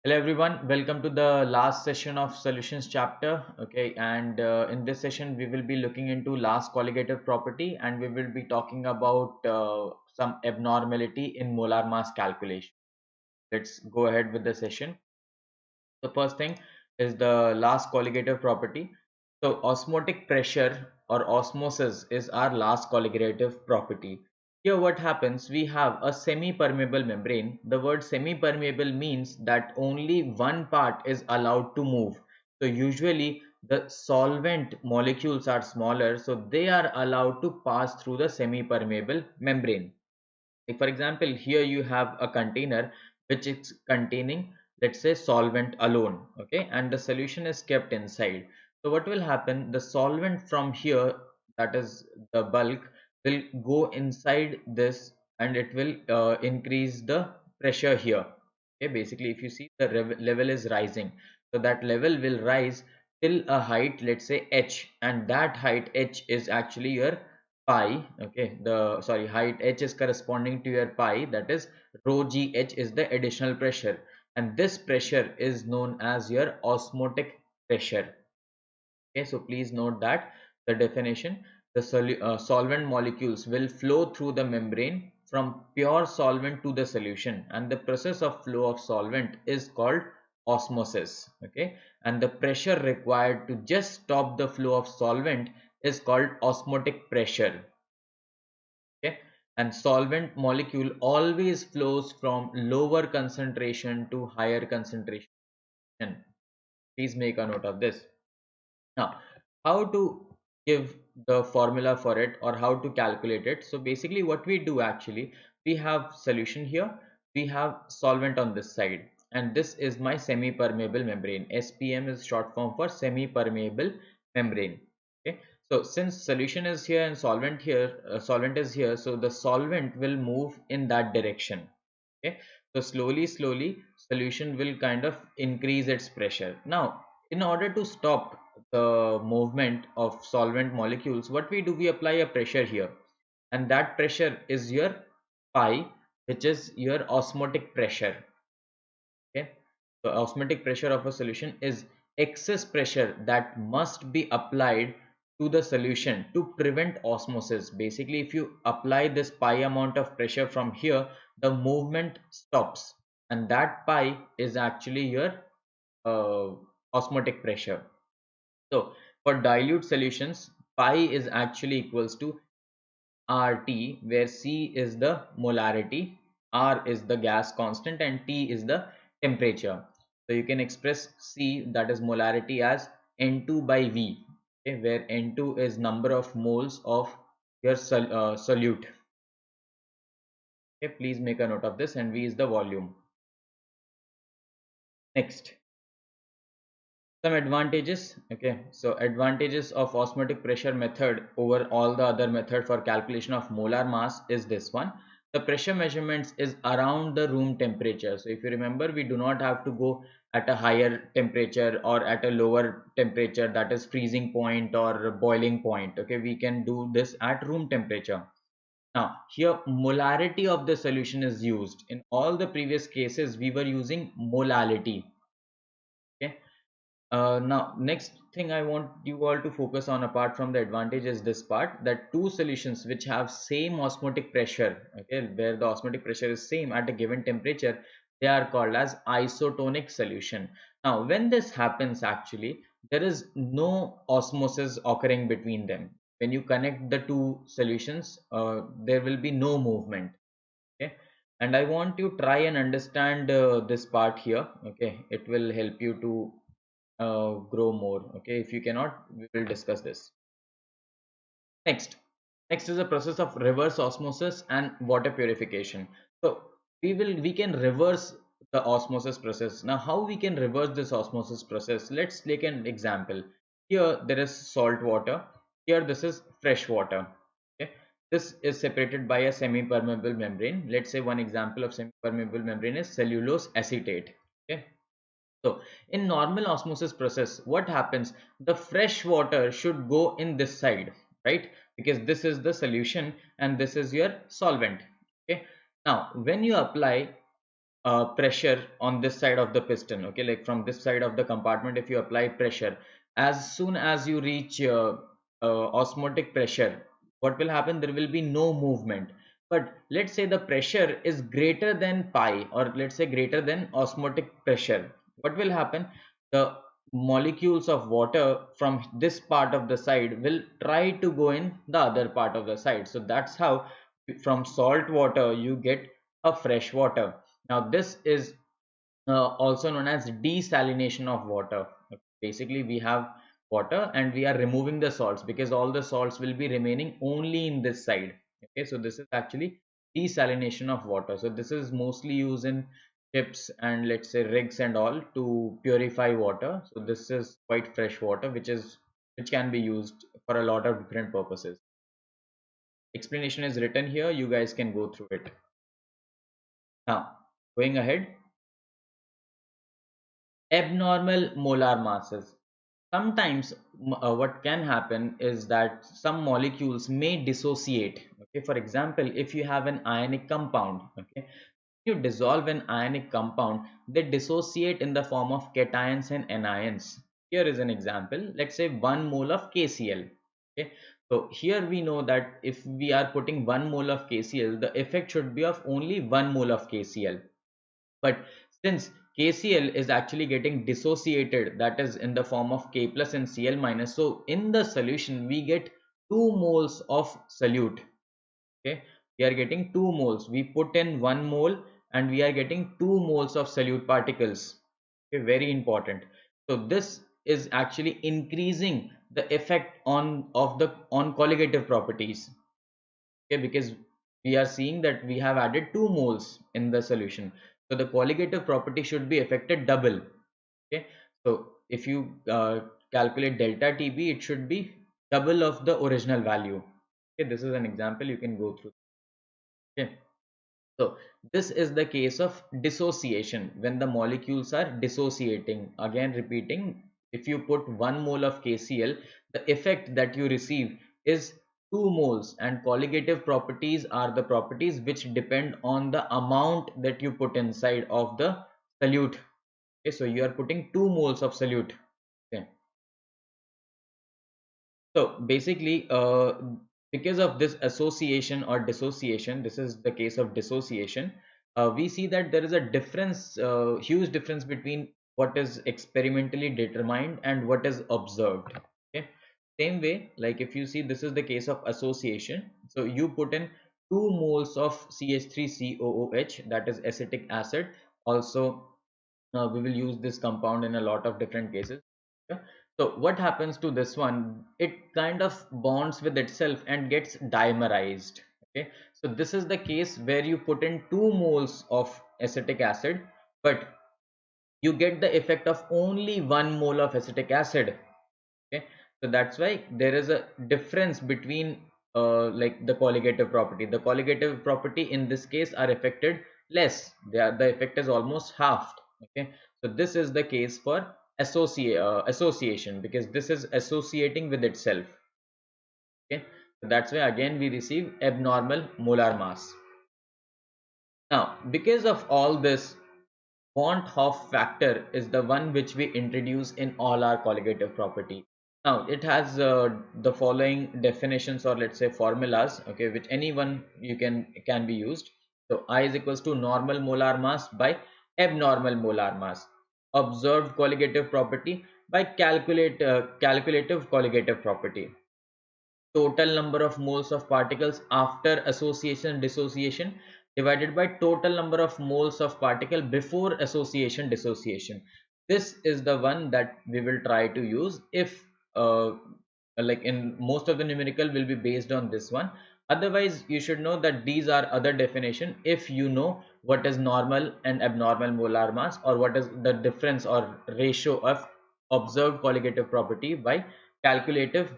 Hello everyone, welcome to the last session of solutions chapter. Okay, and in this session we will be looking into last colligative property and we will be talking about some abnormality in molar mass calculation. Let's go ahead with the session. The first thing is the last colligative property. So osmotic pressure or osmosis is our last colligative property. Here what happens, we have a semi-permeable membrane. The word semi-permeable means that only one part is allowed to move. So usually the solvent molecules are smaller, so they are allowed to pass through the semi-permeable membrane. Like for example, here you have a container which is containing, let's say, solvent alone, okay, and the solution is kept inside. So what will happen, the solvent from here, that is the bulk, will go inside this and it will increase the pressure here. Okay, basically if you see, the level is rising, so that level will rise till a height, let's say h, and that height h is actually your pi. Okay, the sorry, height h is corresponding to your pi, that is rho g h is the additional pressure, and this pressure is known as your osmotic pressure. Okay, so please note that the definition, the solvent molecules will flow through the membrane from pure solvent to the solution, and the process of flow of solvent is called osmosis. Okay, and the pressure required to just stop the flow of solvent is called osmotic pressure. Okay, and solvent molecule always flows from lower concentration to higher concentration. Please make a note of this. Now, how to give the formula for it or how to calculate it? So basically what we do, actually, we have solution here, we have solvent on this side, and this is my semi-permeable membrane. SPM is short form for semi-permeable membrane. Okay, so since solution is here and solvent is here, so the solvent will move in that direction. Okay, so slowly solution will kind of increase its pressure. Now in order to stop the movement of solvent molecules, what we do, we apply a pressure here, and that pressure is your pi, which is your osmotic pressure. Okay, so osmotic pressure of a solution is excess pressure that must be applied to the solution to prevent osmosis. Basically if you apply this pi amount of pressure from here, the movement stops, and that pi is actually your uh, osmotic pressure. So for dilute solutions, pi is actually equals to RT, where C is the molarity, R is the gas constant, and T is the temperature. So you can express C, that is molarity, as N2 by V, okay, where N2 is number of moles of your solute. Okay, please make a note of this, and V is the volume. Next, some advantages. Okay, so advantages of osmotic pressure method over all the other method for calculation of molar mass is this one. The pressure measurements is around the room temperature. So if you remember, we do not have to go at a higher temperature or at a lower temperature, that is freezing point or boiling point. Okay, we can do this at room temperature. Now here molarity of the solution is used. In all the previous cases we were using molality. Okay, now next thing I want you all to focus on, apart from the advantage, is this part, that two solutions which have same osmotic pressure, okay, where the osmotic pressure is same at a given temperature, they are called as isotonic solution. Now when this happens, actually there is no osmosis occurring between them. When you connect the two solutions, there will be no movement. Okay, and I want you try and understand this part here. Okay, it will help you to grow more. Okay, if you cannot, we will discuss this next. Next is the process of reverse osmosis and water purification. So we can reverse the osmosis process. Now how we can reverse this osmosis process, let's take an example. Here there is salt water, here this is fresh water. Okay, this is separated by a semi-permeable membrane. Let's say one example of semi-permeable membrane is cellulose acetate. Okay, so in normal osmosis process, what happens? The fresh water should go in this side, right? Because this is the solution and this is your solvent. Okay. Now, when you apply pressure on this side of the piston. Okay, like from this side of the compartment, if you apply pressure, as soon as you reach osmotic pressure, what will happen? There will be no movement. But let's say the pressure is greater than pi, or let's say greater than osmotic pressure. What will happen? The molecules of water from this part of the side will try to go in the other part of the side. So that's how from salt water you get a fresh water. Now this is also known as desalination of water. Basically, we have water and we are removing the salts because all the salts will be remaining only in this side. Okay, so this is actually desalination of water. So this is mostly used in ships and let's say rigs and all to purify water. So this is quite fresh water, which can be used for a lot of different purposes. Explanation is written here. You guys can go through it. Now, going ahead, abnormal molar masses. Sometimes what can happen is that some molecules may dissociate. Okay, for example, if you have an ionic compound, okay, you dissolve an ionic compound, they dissociate in the form of cations and anions. Here is an example. Let's say 1 mole of KCl. Okay, so here we know that if we are putting 1 mole of KCl, the effect should be of only 1 mole of KCl. But since KCl is actually getting dissociated, that is in the form of K plus and Cl minus, so in the solution we get 2 moles of solute. Okay, we are getting 2 moles. We put in 1 mole and we are getting 2 moles of solute particles. Okay, very important. So this is actually increasing the effect on colligative properties. Okay, because we are seeing that we have added 2 moles in the solution, so the colligative property should be affected double. Okay, so if you calculate delta TB, it should be double of the original value. Okay, this is an example, you can go through. Okay, so this is the case of dissociation, when the molecules are dissociating. Again repeating, if you put 1 mole of KCl, the effect that you receive is 2 moles, and colligative properties are the properties which depend on the amount that you put inside of the solute. Okay, so you are putting 2 moles of solute. Okay, so basically, because of this association or dissociation, this is the case of dissociation, we see that there is a difference, huge difference between what is experimentally determined and what is observed. Okay, same way, like if you see, this is the case of association. So you put in 2 moles of CH3COOH, that is acetic acid. Also, we will use this compound in a lot of different cases. Yeah. So what happens to this one? It kind of bonds with itself and gets dimerized. Okay, so this is the case where you put in 2 moles of acetic acid, but you get the effect of only 1 mole of acetic acid. Okay, so that's why there is a difference between like the colligative property. The colligative property in this case are affected less. The effect is almost halved. Okay, so this is the case for association, because this is associating with itself. Okay, so that's why again we receive abnormal molar mass. Now, because of all this, Von Hoff factor is the one which we introduce in all our colligative property. Now it has the following definitions, or let's say formulas, okay, which anyone you can be used. So I is equals to normal molar mass by abnormal molar mass, observed colligative property by calculative colligative property, total number of moles of particles after association dissociation divided by total number of moles of particle before association dissociation. This is the one that we will try to use if like in most of the numerical will be based on this one. Otherwise you should know that these are other definition if you know what is normal and abnormal molar mass, or what is the difference or ratio of observed colligative property by calculative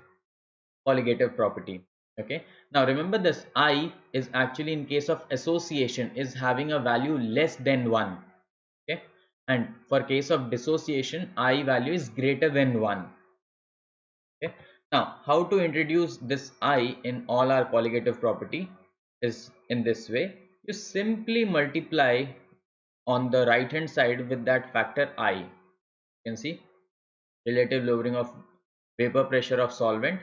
colligative property. Okay, now remember, this I is actually in case of association is having a value less than 1. Okay, and for case of dissociation, I value is greater than 1. Okay, now how to introduce this I in all our colligative property is in this way. You simply multiply on the right hand side with that factor I. You can see relative lowering of vapor pressure of solvent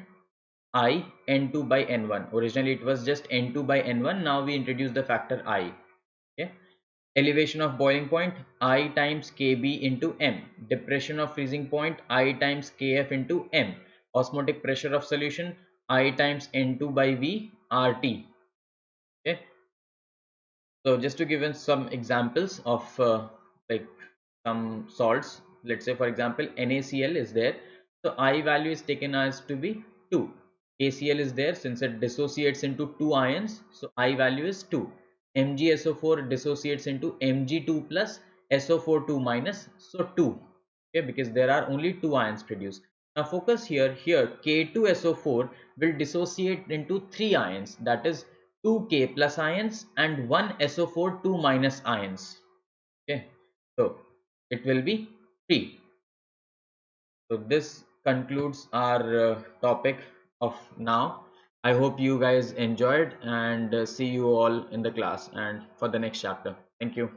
I N2 by N1. Originally it was just N2 by N1. Now we introduce the factor I. Okay. Elevation of boiling point I times Kb into M. Depression of freezing point I times Kf into M. Osmotic pressure of solution I times N2 by V RT. Okay. So just to give in some examples of like some salts, let's say for example NaCl is there, so I value is taken as to be 2. KCl is there, since it dissociates into 2 ions, so I value is 2. MgSO4 dissociates into Mg2 plus SO4 2 minus, so 2. Okay, because there are only 2 ions produced. Now focus here, K2SO4 will dissociate into 3 ions, that is 2 K plus ions and 1 SO4 2 minus ions. Okay, so it will be 3. So this concludes our topic of now. I hope you guys enjoyed, and see you all in the class and for the next chapter. Thank you.